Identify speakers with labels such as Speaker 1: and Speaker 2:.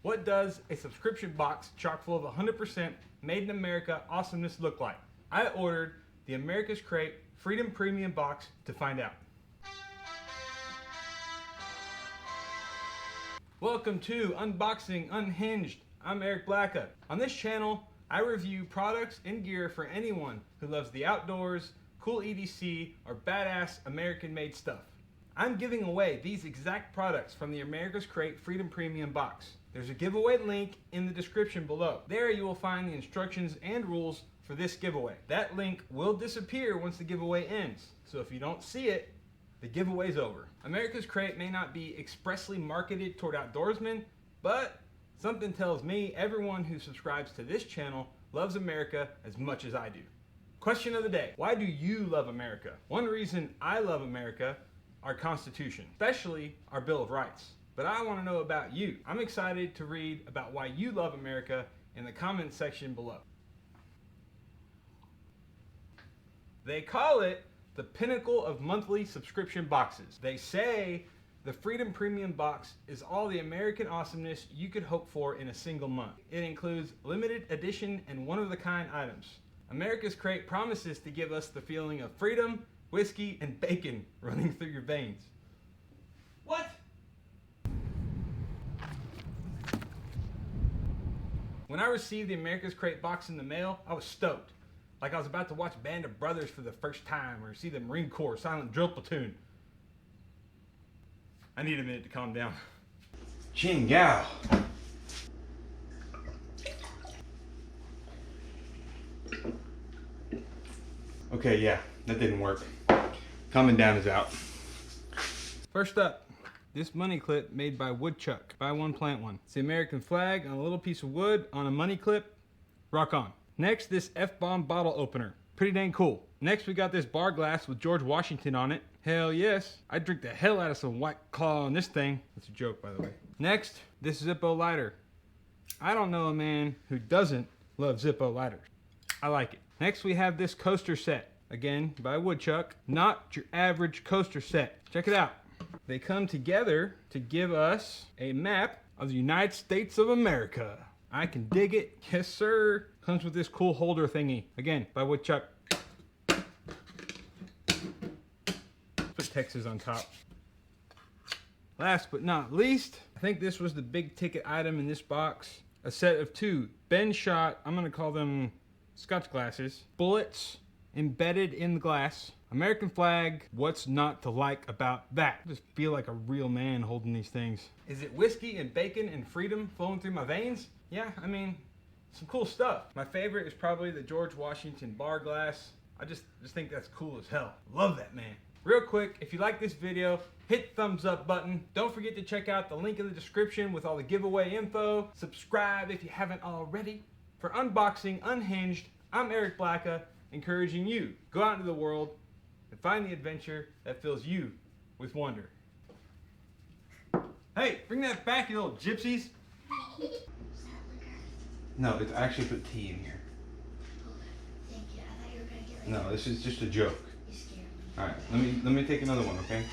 Speaker 1: What does a subscription box chock full of 100% made in America awesomeness look like? I ordered the America's Crate Freedom Premium box to find out. Welcome to Unboxing Unhinged. I'm Eric Blacka. On this channel, I review products and gear for anyone who loves the outdoors, cool EDC, or badass American-made stuff. I'm giving away these exact products from the America's Crate Freedom Premium box. There's a giveaway link in the description below. There you will find the instructions and rules for this giveaway. That link will disappear once the giveaway ends, so if you don't see it, the giveaway's over. America's Crate may not be expressly marketed toward outdoorsmen, but something tells me everyone who subscribes to this channel loves America as much as I do. Question of the day: why do you love America? One reason I love America, our Constitution, especially our Bill of Rights. But I want to know about you. I'm excited to read about why you love America in the comments section below. They call it the pinnacle of monthly subscription boxes. They say the Freedom Premium box is all the American awesomeness you could hope for in a single month. It includes limited edition and one-of-a-kind items. America's Crate promises to give us the feeling of freedom, whiskey, and bacon running through your veins. What? When I received the America's Crate box in the mail, I was stoked. Like I was about to watch Band of Brothers for the first time or see the Marine Corps Silent Drill Platoon. I need a minute to calm down. Jing Gao. Okay, yeah, that didn't work. Calming down is out. First up, this money clip made by Woodchuck. Buy one, plant one. It's the American flag on a little piece of wood on a money clip. Rock on. Next, this F-bomb bottle opener. Pretty dang cool. Next, we got this bar glass with George Washington on it. Hell yes. I'd drink the hell out of some White Claw on this thing. That's a joke, by the way. Next, this Zippo lighter. I don't know a man who doesn't love Zippo lighters. I like it. Next, we have this coaster set. Again, by Woodchuck. Not your average coaster set. Check it out. They come together to give us a map of the United States of America. I can dig it. Yes, sir. Comes with this cool holder thingy. Again, by Woodchuck. Put Texas on top. Last but not least, I think this was the big ticket item in this box. A set of two Ben shot, I'm gonna call them Scotch Glasses. Bullets embedded in the glass. American flag, what's not to like about that? I just feel like a real man holding these things. Is it whiskey and bacon and freedom flowing through my veins? Yeah, I mean, some cool stuff. My favorite is probably the George Washington bar glass. I just think that's cool as hell. Love that man. Real quick, if you like this video, hit the thumbs up button. Don't forget to check out the link in the description with all the giveaway info. Subscribe if you haven't already. For Unboxing Unhinged, I'm Eric Blacka, encouraging you, go out into the world and find the adventure that fills you with wonder. Hey, bring that back, you little gypsies. No, it's actually put tea in here.
Speaker 2: Thank you. I thought you were gonna get
Speaker 1: No, this is just a joke.
Speaker 2: You scared me.
Speaker 1: Alright, let me take another one, okay?